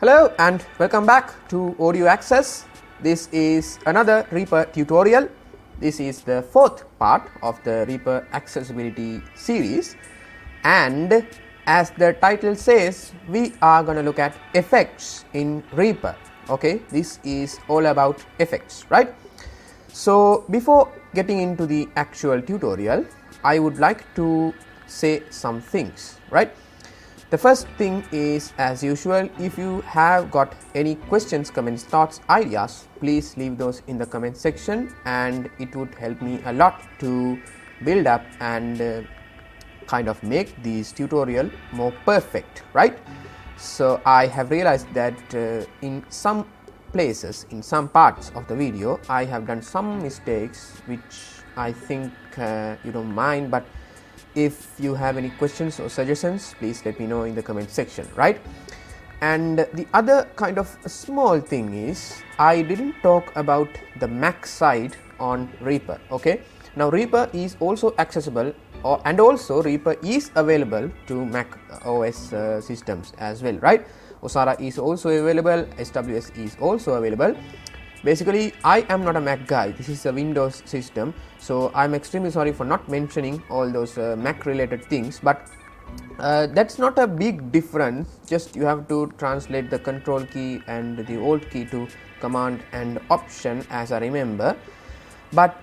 Hello and welcome back to Audio Access. This is another Reaper tutorial. This is the fourth part of the Reaper accessibility series, and as the title says, we are going to look at effects in Reaper. Okay, this is all about effects, right? So before getting into the actual tutorial, I would like to say some things, right? The first thing is, as usual, if you have got any questions, comments, thoughts, ideas, please leave those in the comment section, and it would help me a lot to build up and kind of make this tutorial more perfect, right? So I have realized that in some places, in some parts of the video, I have done some mistakes which I think you don't mind, but if you have any questions or suggestions, please let me know in the comment section, right? And the other kind of a small thing is, I didn't talk about the Mac side on Reaper. Okay, now Reaper is also accessible, and also Reaper is available to Mac OS systems as well, right? Osara is also available, SWS is also available. Basically, I am not a Mac guy. This is a Windows system, so I'm extremely sorry for not mentioning all those Mac related things, but that's not a big difference. Just you have to translate the control key and the alt key to command and option, as I remember, but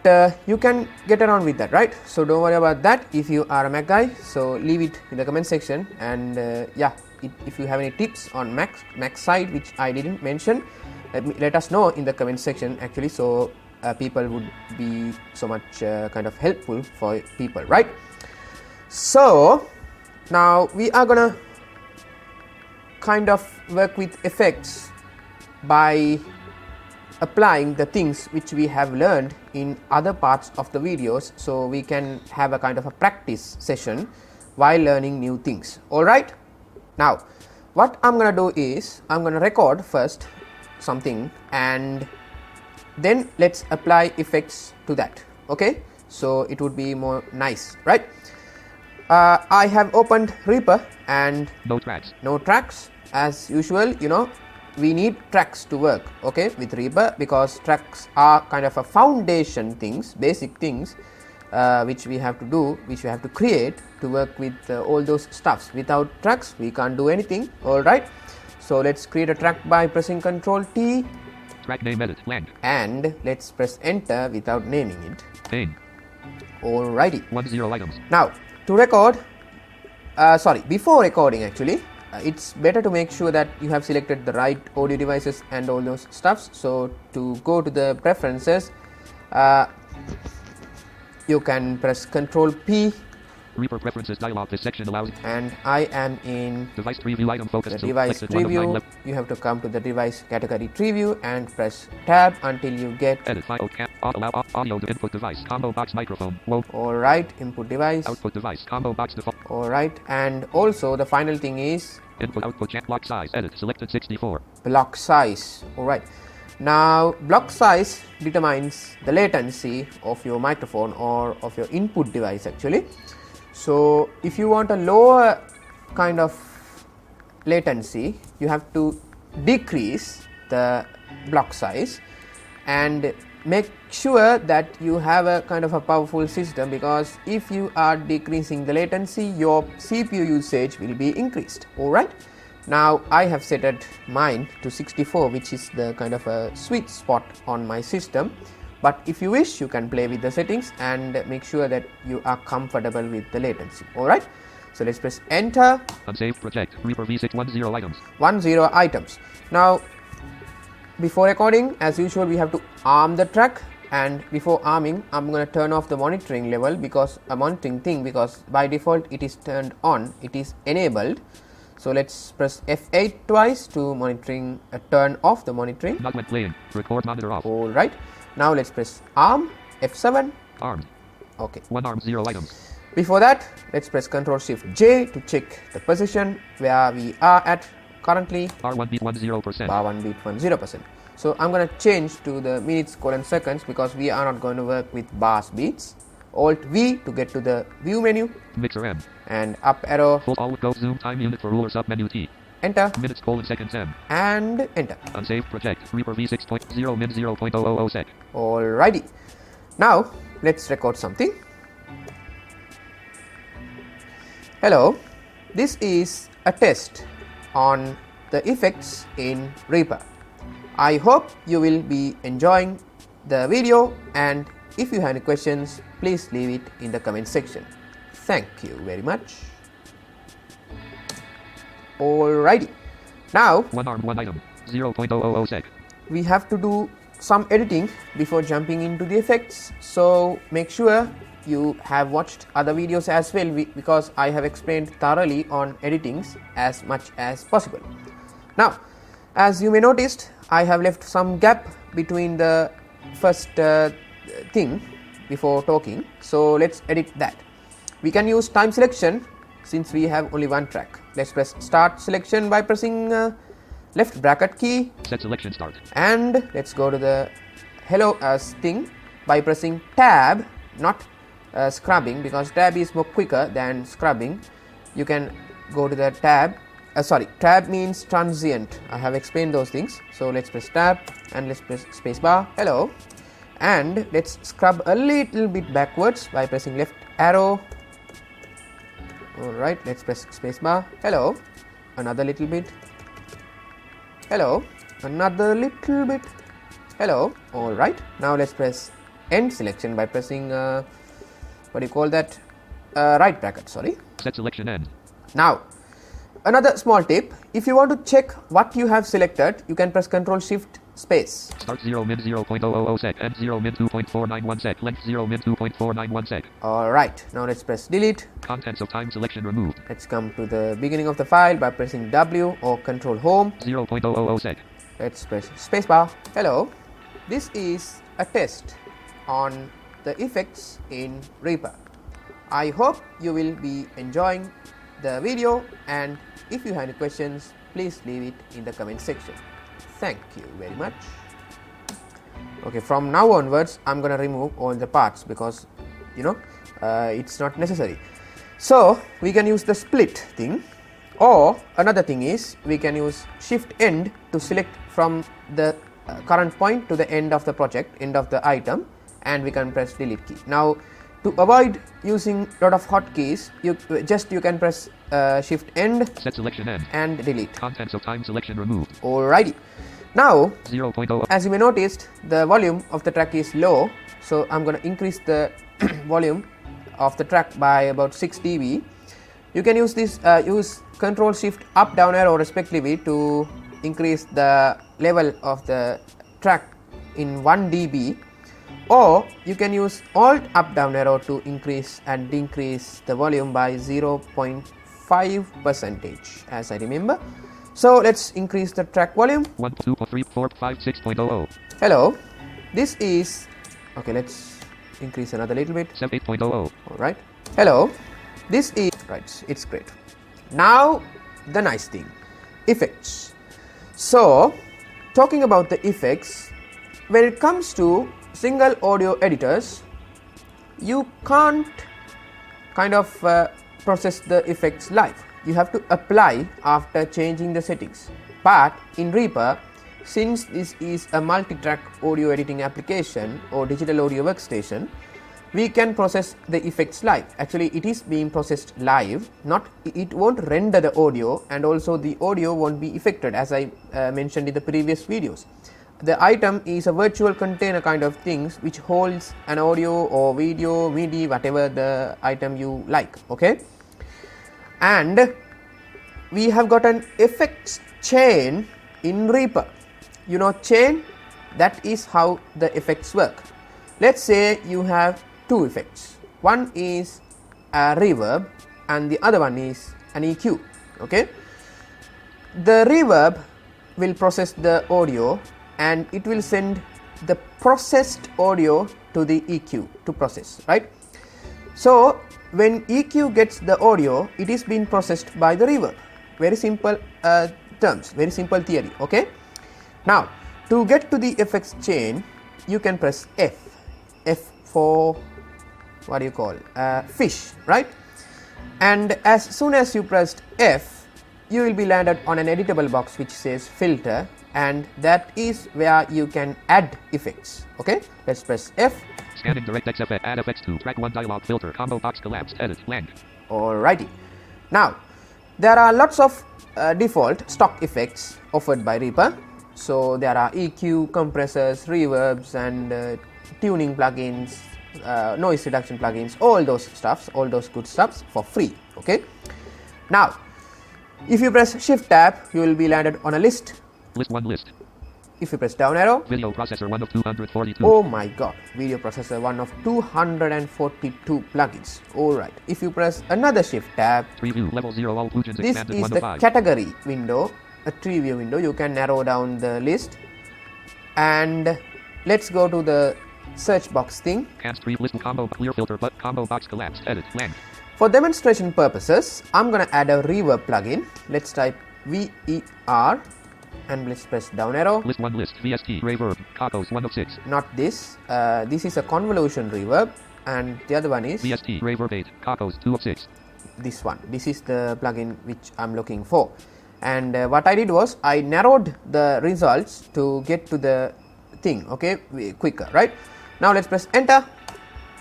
you can get around with that, right? So don't worry about that if you are a Mac guy. So leave it in the comment section, and if you have any tips on Mac side which I didn't mention, let us know in the comment section actually, so people would be so much kind of helpful for people, right? So now we are gonna kind of work with effects by applying the things which we have learned in other parts of the videos, so we can have a kind of a practice session while learning new things. All right, now what I'm gonna do is, I'm gonna record first something and then let's apply effects to that. Okay, so it would be more nice, right? I have opened Reaper and no tracks as usual. You know, we need tracks to work, okay, with Reaper, because tracks are kind of a foundation things, basic things which we have to do, which we have to create to work with all those stuffs. Without tracks we can't do anything. All right, so let's create a track by pressing Ctrl T. Track name edit blank. And let's press enter without naming it. Name. Alrighty. 10 items. Now to record, before recording actually, it's better to make sure that you have selected the right audio devices and all those stuffs. So to go to the preferences, you can press Ctrl P. Reaper preferences dialog. This section allows. And I am in device tree view item focus. The device tree view. You have to come to the device category tree view and press tab until you get edit file cap. Allow audio to input device combo box microphone. Whoa. All right, input device. Output device combo box default. All right, and also the final thing is input output chat block size edit selected 64. Block size. All right. Now block size determines the latency of your microphone or of your input device actually. So if you want a lower kind of latency, you have to decrease the block size and make sure that you have a kind of a powerful system, because if you are decreasing the latency, your CPU usage will be increased. All right, now I have set it mine to 64, which is the kind of a sweet spot on my system. But if you wish, you can play with the settings and make sure that you are comfortable with the latency. All right, so let's press enter. Unsaved project Reaper v6 10 items. 10 items. Now before recording, as usual, we have to arm the track, and before arming I'm going to turn off the monitoring level, because a monitoring thing, because by default it is turned on, it is enabled. So let's press F8 twice to turn off the monitoring. Not when playing. Record monitor off. All right, now let's press arm, F7. Armed. Okay. 1 arm 0 items. Before that, let's press Ctrl Shift J to check the position where we are at currently. R1 beat 10%. R1 beat 10%. So I'm going to change to the minutes colon seconds, because we are not going to work with bars beats. Alt V to get to the view menu. Mixer M. And up arrow. Full all go zoom time unit for ruler sub menu T. enter, Minutes seconds M. and enter. Unsaved project. Reaper v6.0 min 0.000 sec. Alrighty. Now let's record something. Hello, this is a test on the effects in Reaper. I hope you will be enjoying the video, and if you have any questions, please leave it in the comment section. Thank you very much. Alrighty. Now One arm, one item. 0.000 sec. we have to do some editing before jumping into the effects, so make sure you have watched other videos as well, because I have explained thoroughly on editings as much as possible. Now, as you may noticed, I have left some gap between the first thing before talking, so let's edit that. We can use time selection since we have only one track. Let's press start selection by pressing left bracket key, Set selection start. and let's go to the hello as thing by pressing tab, not scrubbing, because tab is more quicker than scrubbing. You can go to the tab. Tab means transient. I have explained those things. So let's press tab and let's press spacebar. Hello, and let's scrub a little bit backwards by pressing left arrow. Alright, let's press spacebar. Hello, another little bit. Hello, another little bit. Hello. Alright, now let's press end selection by pressing what do you call that, right bracket, sorry. Set selection end. Now another small tip, if you want to check what you have selected, you can press Ctrl Shift space. Start 0 min 0.000 sec. End 0 min 2.491 sec. Length 0 min 2.491 sec. Alright, now let's press delete. Contents of time selection removed. Let's come to the beginning of the file by pressing W or Ctrl Home. 0.000 sec. Let's press spacebar. Hello, this is a test on the effects in Reaper. I hope you will be enjoying the video, and if you have any questions, please leave it in the comment section. Thank you very much. Okay, from now onwards I'm gonna remove all the parts because it's not necessary. So we can use the split thing, or another thing is we can use shift end to select from the current point to the end of the project, end of the item, and we can press delete key. Now to avoid using lot of hotkeys, you can press shift end, set selection end, and delete. Contents of time selection removed. Alrighty. Now 0.0. as you may noticed, the volume of the track is low, so I'm going to increase the volume of the track by about 6 dB. You can use this use Ctrl Shift up down arrow respectively to increase the level of the track in 1 dB, or you can use Alt up down arrow to increase and decrease the volume by 0.5% as I remember. So let's increase the track volume. 1, 2, 3, 4, 5, 6.00. Hello, this is okay. Let's increase another little bit. 8.00. All right. Hello, this is right. It's great. Now the nice thing, effects. So talking about the effects, when it comes to single audio editors, you can't kind of process the effects live. You have to apply after changing the settings. But in Reaper, since this is a multi-track audio editing application or digital audio workstation, we can process the effects live. Actually, it is being processed live. It won't render the audio, and also the audio won't be affected, as I mentioned in the previous videos. The item is a virtual container kind of things which holds an audio or video, MIDI, whatever the item you like. Okay. And we have got an effects chain in Reaper. You know chain, that is how the effects work. Let's say you have two effects. One is a reverb and the other one is an EQ. Okay. The reverb will process the audio and it will send the processed audio to the EQ to process, right? So when EQ gets the audio, it is being processed by the reverb. Very simple terms, very simple theory. Okay. Now to get to the effects chain, you can press F for what do you call fish, right? And as soon as you pressed F, you will be landed on an editable box which says filter, and that is where you can add effects. Okay, let's press F. Scanning DirectX effect, add effects to track 1 dialog, filter, combo box collapsed, edit, blank. Alrighty. Now, there are lots of default stock effects offered by Reaper. So there are EQ, compressors, reverbs, and tuning plugins, noise reduction plugins, all those stuffs, all those good stuffs for free. Okay. Now, if you press Shift Tab, you will be landed on a list. List 1 list. If you press down arrow, Video processor 1 of 242. oh my god, video processor 1 of 242 plugins. Alright, if you press another Shift Tab, Preview level 0 all plugins this expanded is 1 the of 5. category window, a tree view window. You can narrow down the list, and let's go to the search box thing. Cast tree list combo clear filter but combo box collapsed, edit, blank. For demonstration purposes, I'm gonna add a reverb plugin. Let's type VER and let's press down arrow. List 1 list, VST, reverb, Cocos 1 of 6. Not this. This is a convolution reverb, and the other one is VST, reverb 8, Cocos 2 of 6. this one. This is the plugin which I'm looking for. And what I did was I narrowed the results to get to the thing, okay, quicker, right? Now let's press enter.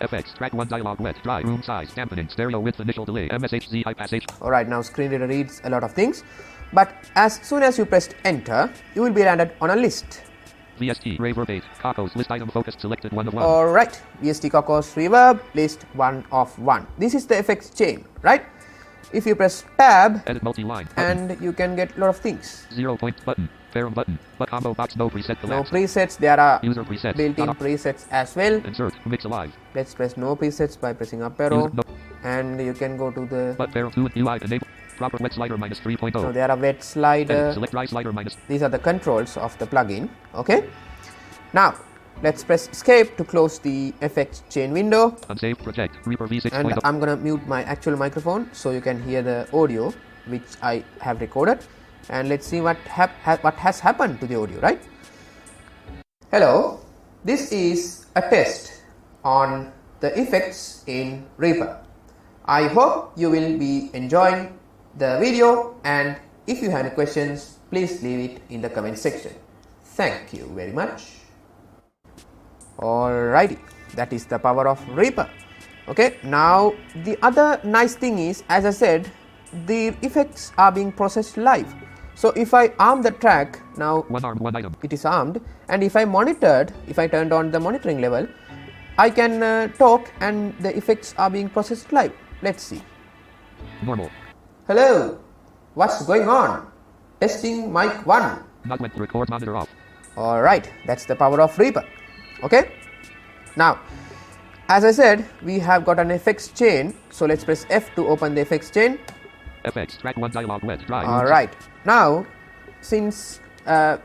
FX, track 1 dialog, wet, dry, room size, dampening, stereo width, initial delay, MSHZ, high pass H. Alright, now screen reader reads a lot of things, but as soon as you pressed enter, you will be landed on a list. VST, reverb 8, Cocos, list item focused, selected 1 of 1. Alright, VST Cocos reverb, list 1 of 1. This is the effects chain, right? If you press tab, Edit multi-line, button. and you can get a lot of things. 0 point button, Ferrum button, but combo box no preset No collapsed. presets, there are User presets, built-in not- presets as well. Insert, mix alive. Let's press no presets by pressing up arrow, User, no, and you can go to the, but Ferrum 2 UI enable. Proper wet slider minus 3.0. so there are wet Edit, slider. select dry slider minus. These are the controls of the plugin. Okay, now let's press escape to close the effects chain window, Unsaved project, Reaper and V6.0. I'm gonna mute my actual microphone so you can hear the audio which I have recorded, and let's see what has happened to the audio, right? Hello, this is a test on the effects in Reaper. I hope you will be enjoying the video, and if you have any questions, please leave it in the comment section. Thank you very much. Alrighty, that is the power of Reaper. Okay, now the other nice thing is, as I said, the effects are being processed live. So if I arm the track, now One arm, one item. it is armed, and if I turned on the monitoring level, I can talk and the effects are being processed live. Let's see. Normal. Hello, what's going on? Testing mic 1. Not went record monitor off. Alright, that's the power of Reaper. Okay, now as I said, we have got an effects chain, so let's press F to open the effects chain. FX, track 1 dialog, wet, dry. Alright, now since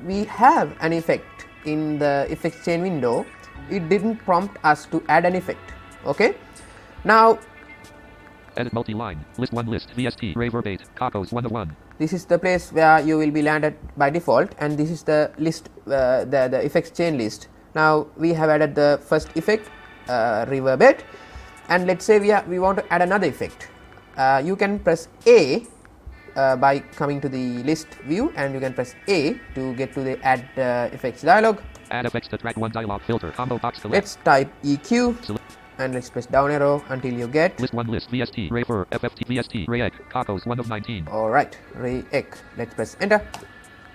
we have an effect in the effects chain window, it didn't prompt us to add an effect. Okay, now Edit multi-line, list 1 list, VST, reverb 8, Cocos 1 of 1. this is the place where you will be landed by default, and this is the list, the effects chain list. Now we have added the first effect, reverb 8, and let's say we want to add another effect. You can press A by coming to the list view, and you can press A to get to the add effects dialog. Add effects to track 1 dialog, filter, combo box collapse. Let's type EQ, Select and let's press down arrow until you get. list 1 list, VST, reverb, FFT, VST, Rayek, Cocos 1 of 19. Alright, Rayek. Let's press enter.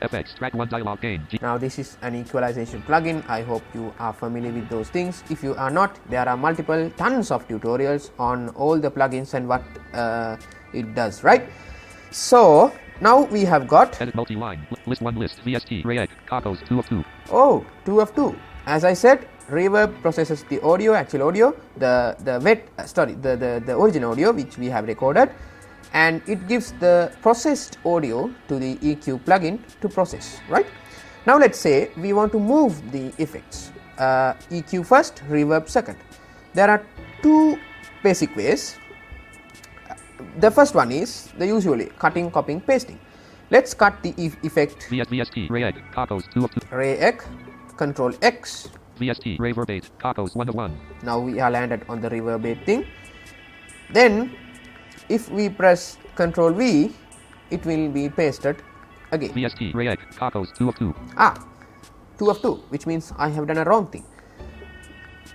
FX, track 1 dialog, gain, G. Now this is an equalization plugin. I hope you are familiar with those things. If you are not, there are tons of tutorials on all the plugins and what it does, right? So now we have got, Edit multi-line, list 1 list, VST, Rayek, Cocos 2 of 2. oh, 2 of 2. As I said, Reverb processes the audio, actual audio, the original audio which we have recorded, and it gives the processed audio to the EQ plugin to process, right? Now let's say we want to move the effects, EQ first, reverb second. There are two basic ways. The first one is the usually cutting, copying, pasting. Let's cut the effect VST, Rayek, Cocos 2 of 2. Rayek, Control X. VST, reverb 8, Cocos 1 of 1. Now we are landed on the reverb 8 thing. Then if we press Control V, it will be pasted again. VST Rayek Kakos 2 of 2. 2 of 2, which means I have done a wrong thing.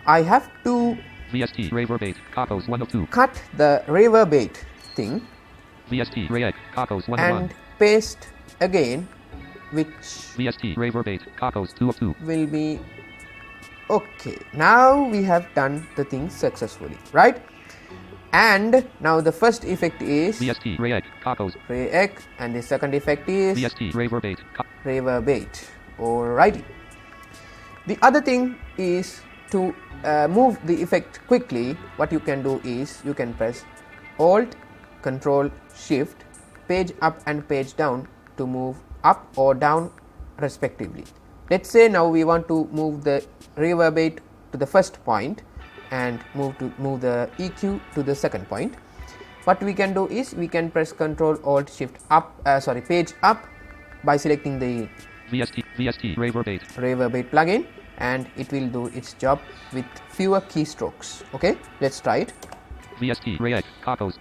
I have to VST Reverbate Kakos 1 of 2. cut the reverbate thing VST Rayek Kakos 1 of 1. and paste again, which VST Reverbate Kakos 2 of 2. will be okay. Now we have done the thing successfully, right? And now the first effect is VST Rayek Kakos. Rayek, and the second effect is VST Reverbate. reverbate. Alrighty. The other thing is to move the effect quickly. What you can do is you can press Alt, Control, Shift, page up and page down to move up or down respectively. Let's say now we want to move the reverbate to the first point and move the EQ to the second point. What we can do is we can press Control Alt Shift up, page up by selecting the VST Reverbate. reverbate plugin, and it will do its job with fewer keystrokes. Okay, let's try it. VST Rayek Kakos.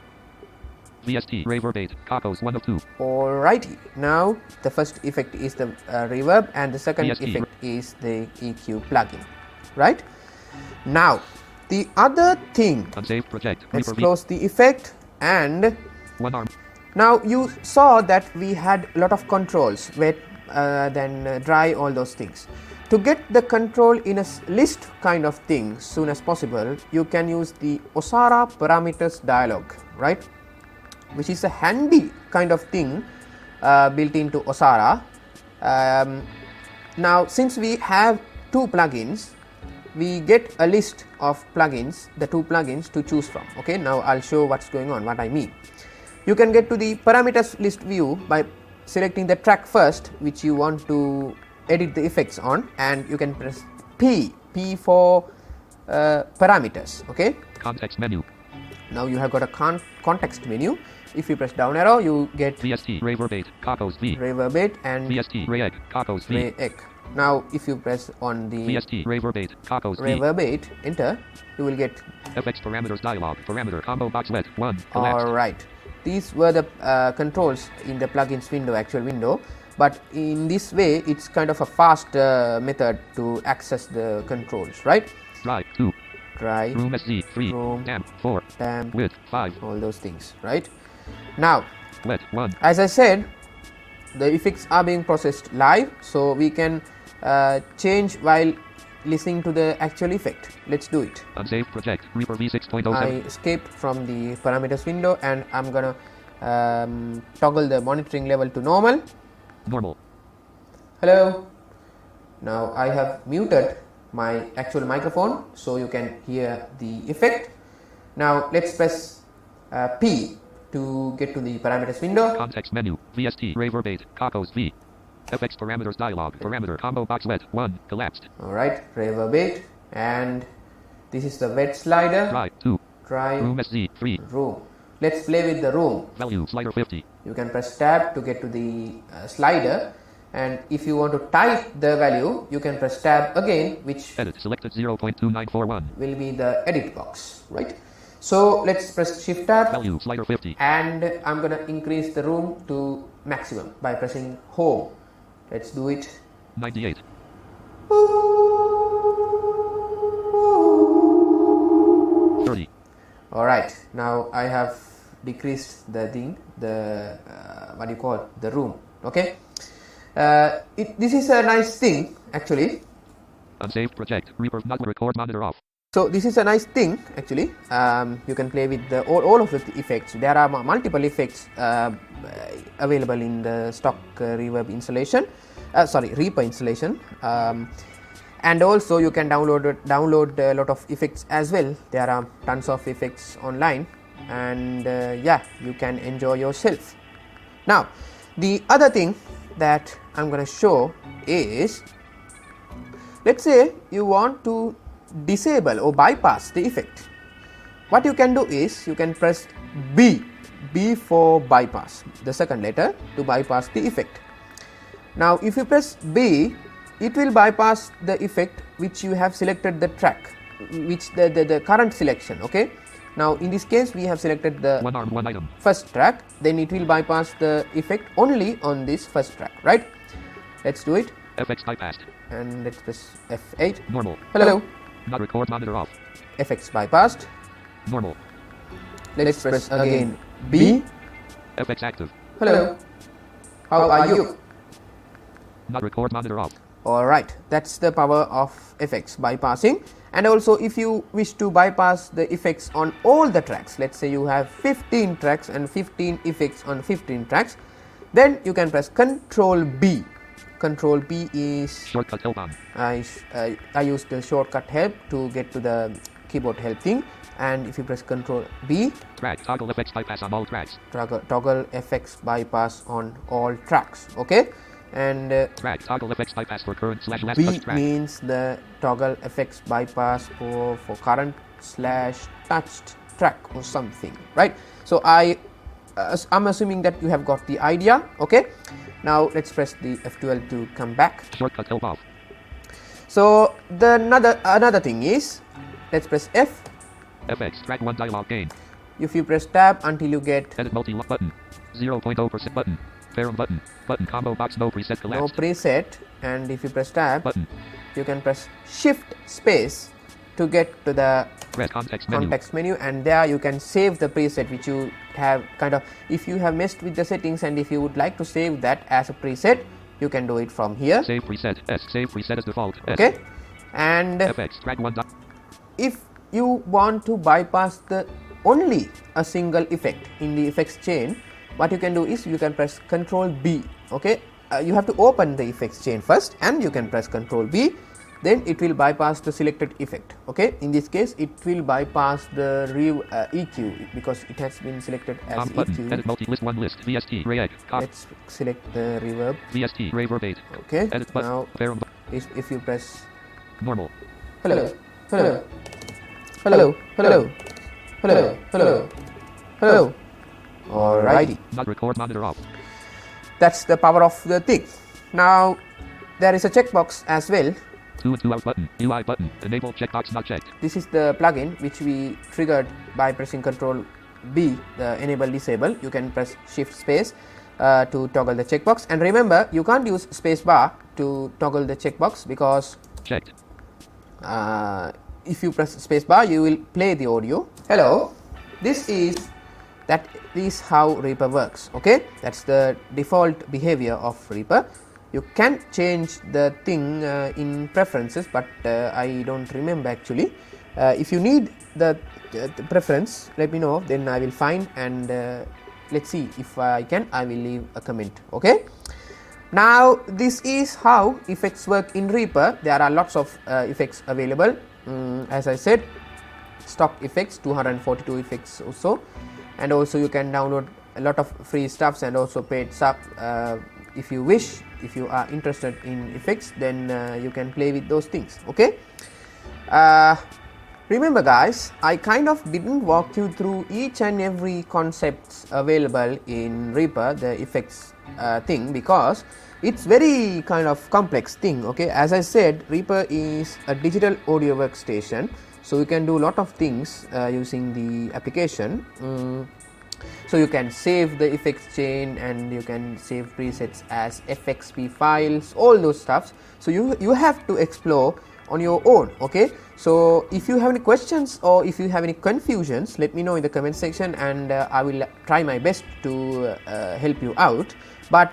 VST Reverbate Kakos 1 of 2. Alrighty, now the first effect is the reverb and the second VST. effect is the EQ plugin, right? Now the other thing, Unsaved project. let's Reaper V. close the effect, and 1 arm. now you saw that we had a lot of controls, wet, then dry, all those things. To get the control in a list kind of thing soon as possible, you can use the Osara parameters dialog, right? Which is a handy kind of thing built into Osara. Now since we have two plugins, we get a list of plugins, the two plugins to choose from. Okay, now I'll show what's going on, what I mean. You can get to the parameters list view by selecting the track first which you want to edit the effects on, and you can press P for parameters. Okay, Context menu. now you have got a context menu. If you press down arrow, you get VST Reverbate Kakos V. reverbate and VST Rayek Kakos V. Rayek. Now if you press on the VST Reverbate Kakos V. reverbate, enter, you will get FX parameters dialog. Parameter combo box let 1. Collapsed. alright. These were the controls in the plugins window, actual window, but in this way it's kind of a fast method to access the controls, right? Dry 2. Dry, Room SZ 3. Room, Damp 4. damp, Width 5. all those things, right? Now Wet 1. as I said, the effects are being processed live, so we can change while listening to the actual effect. Let's do it. Unsaved project. Reaper V 6.07. I escaped from the parameters window and I'm gonna toggle the monitoring level to normal. Normal. Hello. Now I have muted my actual microphone so you can hear the effect. Now let's press P to get to the parameters window. Context menu. VST Reverbate Kakos V. FX parameters dialog. Parameter combo box let 1. Collapsed. Alright, reverbate, and this is the wet slider. Dry 2. Dry, Room SZ 3. room. Let's play with the room. Value slider 50. You can press tab to get to the slider, and if you want to type the value, you can press tab again, which Edit selected 0.2941. will be the edit box, right? So let's press shift tab, Value slider 50. and I'm gonna increase the room to maximum by pressing home. Let's do it. 98. Alright, now I have decreased the thing, the what do you call it? The room. Okay, this is a nice thing actually. Unsaved project. Reaper not record monitor off. So this is a nice thing actually. You can play with all of the effects. There are multiple effects available in the stock reverb installation. Reaper installation. And also you can download a lot of effects as well. There are tons of effects online, and yeah, you can enjoy yourself. Now the other thing that I'm gonna show is, let's say you want to disable or bypass the effect. What you can do is you can press B for bypass, the second letter, to bypass the effect. Now if you press B, it will bypass the effect which you have selected the track, which the current selection. Okay, Now in this case we have selected the One arm, one item. first track, then it will bypass the effect only on this first track, right? Let's do it, FX bypassed. and let's press F8. Normal. Hello. Not record monitor off. FX bypassed. Normal. Let's press again B. FX active. Hello. How are you? Not record monitor off. Alright, that's the power of effects bypassing. And also if you wish to bypass the effects on all the tracks, let's say you have 15 tracks and 15 effects on 15 tracks, then you can press Control B. Control B is Shortcut help on. I use the shortcut help to get to the keyboard help thing, and if you press Control B, Track toggle FX bypass on all tracks. toggle effects bypass on all tracks. Okay, and Track toggle FX bypass for current / last B touch track. means the toggle effects bypass for current / touched track or something, right? So I'm assuming that you have got the idea. Okay, now let's press the F12 to come back. Shortcut help off. So the another thing is, let's press F. FX track 1 dialog gain. If you press tab until you get Edit multi button. 0.0% button. Parent button. Button combo box no preset no collapsed. preset, and if you press tab, Button. you can press Shift space to get to the Press context menu. context menu, and there you can save the preset which you have kind of, if you have messed with the settings and if you would like to save that as a preset, you can do it from here. Save preset. S. Save preset as default. S. Okay, and FX track 1 if you want to bypass the only a single effect in the effects chain, what you can do is you can press Control B. Okay, you have to open the effects chain first, and you can press Control B, then it will bypass the selected effect. Okay, in this case it will bypass the EQ because it has been selected as button. EQ. Edit multi list 1 list. VST Reg. Let's select the reverb. VST Reverb 8. Okay, Edit button. now Parent if you press normal. hello, hello, hello, hello, hello, hello, hello. Alrighty, Not record monitor off. that's the power of the thing. Now there is a checkbox as well. 2 and 2 out button. UI button. Enable checkbox not checked. This is the plugin which we triggered by pressing Control B, the enable disable. You can press Shift space to toggle the checkbox, and remember you can't use space bar to toggle the checkbox because Checked. if you press space bar you will play the audio. Hello, that is how Reaper works. Okay, that's the default behavior of Reaper. You can change the thing in preferences, but I don't remember actually. If you need the preference, let me know, then I will find, and let's see if I can, I will leave a comment. Okay, now this is how effects work in Reaper. There are lots of effects available. As I said, stock effects, 242 effects or so, and also you can download a lot of free stuffs and also paid stuff if you wish. If you are interested in effects, then you can play with those things. Okay, remember guys, I kind of didn't walk you through each and every concepts available in Reaper, the effects thing, because it's very kind of complex thing. Okay, as I said, Reaper is a digital audio workstation, so you can do a lot of things using the application. So you can save the effects chain, and you can save presets as FXP files, all those stuffs. So you have to explore on your own. Okay, so if you have any questions or if you have any confusions, let me know in the comment section, and I will try my best to help you out. But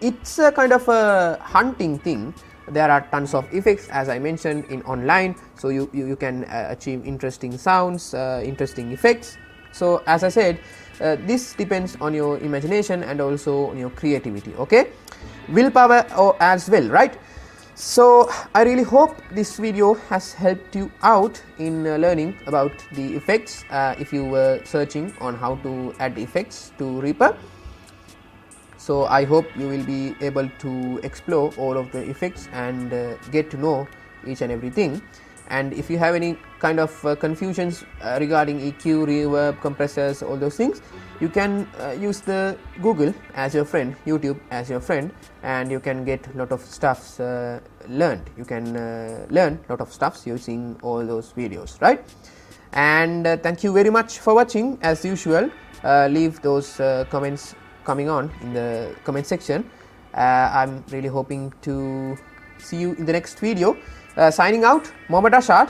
it's a kind of a hunting thing. There are tons of effects, as I mentioned, in online, so you can achieve interesting sounds, interesting effects. So as I said, this depends on your imagination and also on your creativity. Okay, willpower as well, right? So I really hope this video has helped you out in learning about the effects if you were searching on how to add effects to Reaper. So I hope you will be able to explore all of the effects and get to know each and everything. And if you have any kind of confusions regarding EQ, reverb, compressors, all those things, you can use the Google as your friend, YouTube as your friend, and you can get a lot of stuffs learned. You can learn a lot of stuffs using all those videos, right? and thank you very much for watching. As usual, leave those comments coming on in the comment section. I'm really hoping to see you in the next video. Signing out, Mohammad Rashad.